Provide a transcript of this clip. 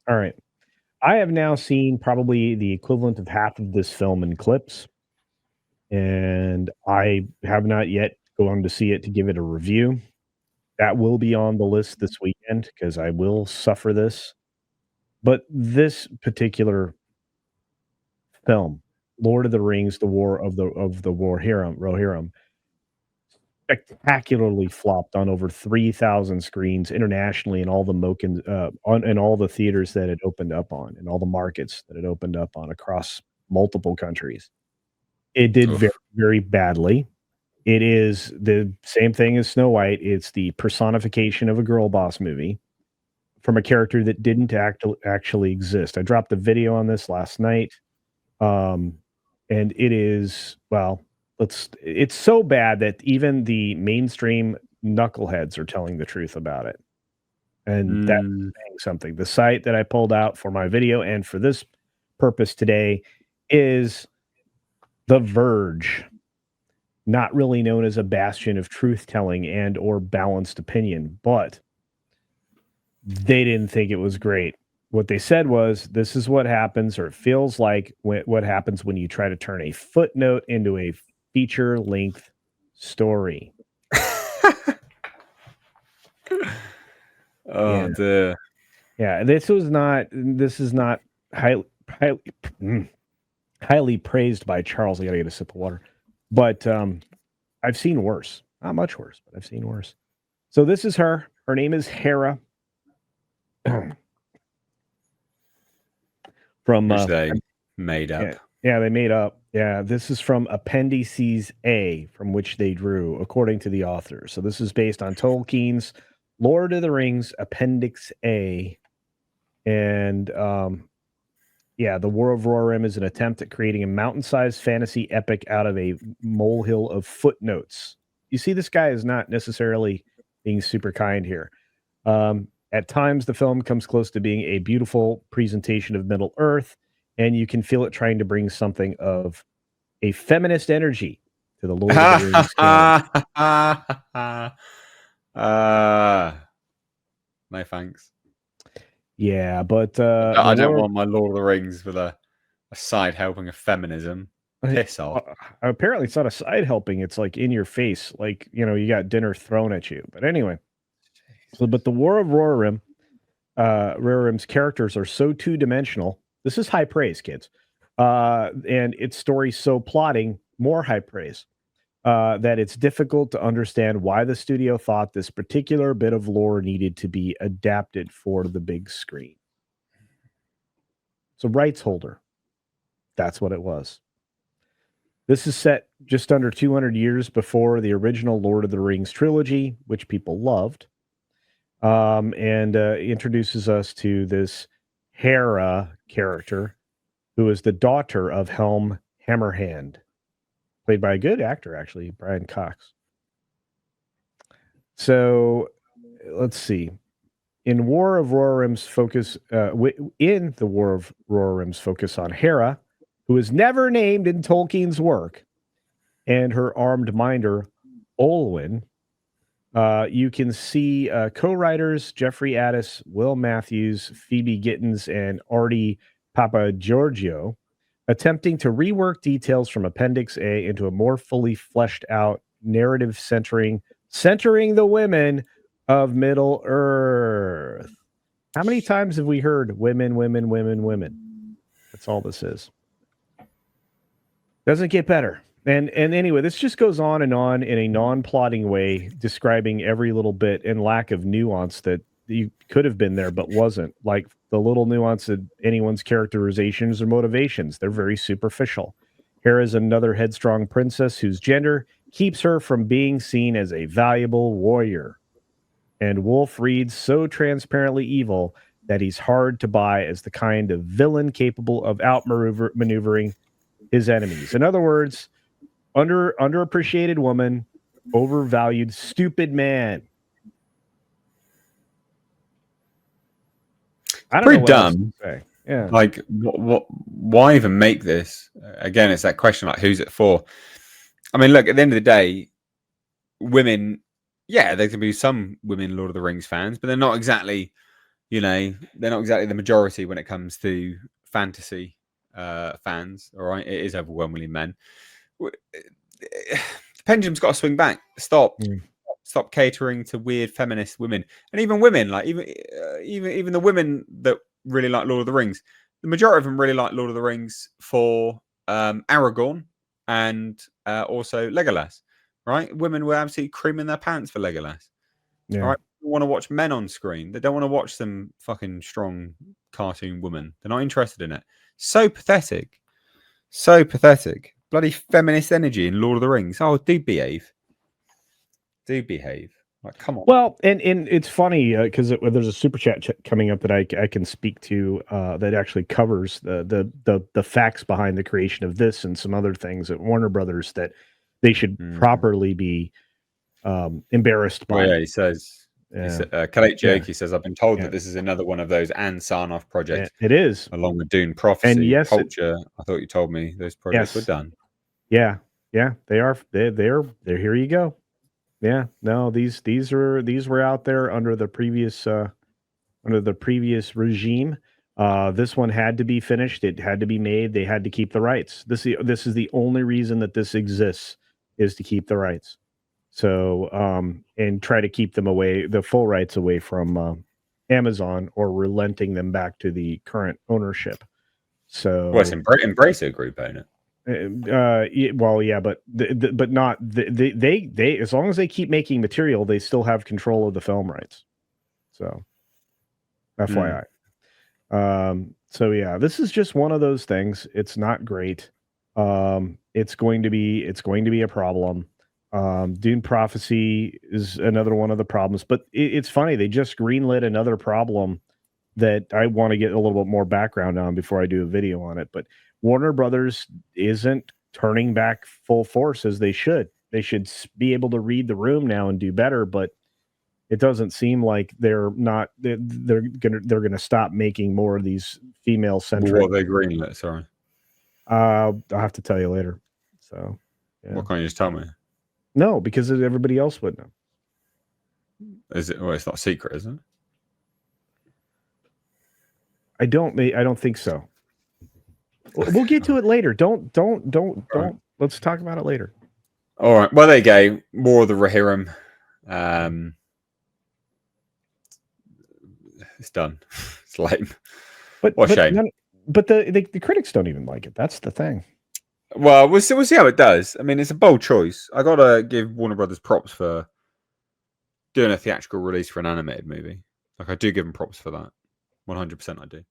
All right. I have now seen probably the equivalent of half of this film in clips, and I have not yet gone to see it to give it a review. That will be on the list this weekend because I will suffer this. But this particular film, Lord of the Rings: The War of the Rohirrim, spectacularly flopped on over 3,000 screens internationally in all the in all the theaters that it opened up on, and all the markets that it opened up on across multiple countries. It did very, Oof. very badly. It is the same thing as Snow White. It's the personification of a girl boss movie from a character that didn't actually exist. I dropped a video on this last night. Um, and it is, well, it's so bad that even the mainstream knuckleheads are telling the truth about it. And that's Mm. saying something. The site that I pulled out for my video and for this purpose today is The Verge, not really known as a bastion of truth telling and or balanced opinion, but they didn't think it was great. What they said was, this is what happens, or it feels like what happens when you try to turn a footnote into a feature length story. Oh Yeah. dear. Yeah. This is not highly, highly praised by Charles. I got to get a sip of water. But I've seen worse. Not much worse, but I've seen worse. So this is her. Her name is Hera. From Which they made up. yeah, they made up. Yeah, this is from Appendices A, from which they drew, according to the author. So this is based on Tolkien's Lord of the Rings, Appendix A, and yeah, the War of Rohirrim is an attempt at creating a mountain-sized fantasy epic out of a molehill of footnotes. You see, this guy is not necessarily being super kind here. At times, the film comes close to being a beautiful presentation of Middle Earth, and you can feel it trying to bring something of a feminist energy to the Lord of the Rings canon. No thanks. Yeah, but I don't want my Lord of the Rings with a side helping of feminism. Piss off. Apparently, it's not a side helping. It's like in your face, like you got dinner thrown at you. But anyway, but the War of Rohirrim, Rohirrim's characters are so two-dimensional. This is high praise, kids, and its story so plotting, more high praise. That it's difficult to understand why the studio thought this particular bit of lore needed to be adapted for the big screen. So, rights holder, that's what it was. This is set just under 200 years before the original Lord of the Rings trilogy, which people loved, and introduces us to this Hera character, who is the daughter of Helm Hammerhand, played by a good actor, actually, Brian Cox. So let's see. In War of Rohirrim's focus, in the War of Rohirrim's focus on Hera, who is never named in Tolkien's work, and her armed minder, Olwen, you can see co-writers Jeffrey Addis, Will Matthews, Phoebe Gittins, and Artie Papagiorgio attempting to rework details from Appendix A into a more fully fleshed out narrative centering the women of Middle Earth. How many times have we heard women, women, women, women? That's all this is. Doesn't get better. And anyway, this just goes on in a non-plotting way, describing every little bit and lack of nuance that you could have been there but wasn't. Like the little nuance of anyone's characterizations or motivations. They're very superficial. Here is another headstrong princess whose gender keeps her from being seen as a valuable warrior. And Wolf reads so transparently evil that he's hard to buy as the kind of villain capable of outmaneuvering his enemies. In other words, underappreciated woman, overvalued stupid man. I don't Pretty know what else dumb. to say. Yeah. Like, why even make this? Again, it's that question, like, who's it for? I mean, look, at the end of the day, women, yeah, there can be some women Lord of the Rings fans, but they're not exactly you know, they're not exactly the majority when it comes to fantasy fans. All right, it is overwhelmingly men. The pendulum's got to swing back. Stop catering to weird feminist women, and even women. Like even the women that really like Lord of the Rings. The majority of them really like Lord of the Rings for Aragorn and also Legolas. Right, women were absolutely creaming their pants for Legolas. Yeah. All right, they want to watch men on screen. They don't want to watch some fucking strong cartoon woman. They're not interested in it. So pathetic. So pathetic. Bloody feminist energy in Lord of the Rings. Oh, do behave. Do behave. Like, come on. Well, and it's funny because there's a super chat coming up that I can speak to that actually covers the facts behind the creation of this and some other things at Warner Brothers that they should properly be embarrassed by. Well, yeah, he says. Khaled Joki says, I've been told that this is another one of those Ann Sarnoff projects. It is. Along with Dune Prophecy, and yes, Culture. I thought you told me those projects were done. Yeah, they are. They're here. You go. Yeah, no, these were out there under the previous regime. This one had to be finished. It had to be made. They had to keep the rights. This is the only reason that this exists, is to keep the rights. So and try to keep them away, the full rights away from Amazon, or relenting them back to the current ownership. So well, it's Embracer Group, ain't it? Well, yeah, but but not they as long as they keep making material, they still have control of the film rights. So, FYI. So yeah, this is just one of those things. It's not great. It's going to be a problem. Dune Prophecy is another one of the problems, but it's funny. They just greenlit another problem that I want to get a little bit more background on before I do a video on it. But Warner Brothers isn't turning back full force as they should. They should be able to read the room now and do better, but it doesn't seem like they're gonna stop making more of these female centric. What are they greenlit? Sorry, I'll have to tell you later. So, yeah. What can't you just tell me? No, because everybody else would know. Is it? Well, it's not a secret, is it? I don't think so. We'll get to it later. Don't. Right. Let's talk about it later. All right. Well, there you go. More of the Rohirrim. It's done. It's lame. What a shame. But the critics don't even like it. That's the thing. Well, we'll see how it does. I mean, it's a bold choice. I gotta give Warner Brothers props for doing a theatrical release for an animated movie. Like, I do give them props for that. 100% I do.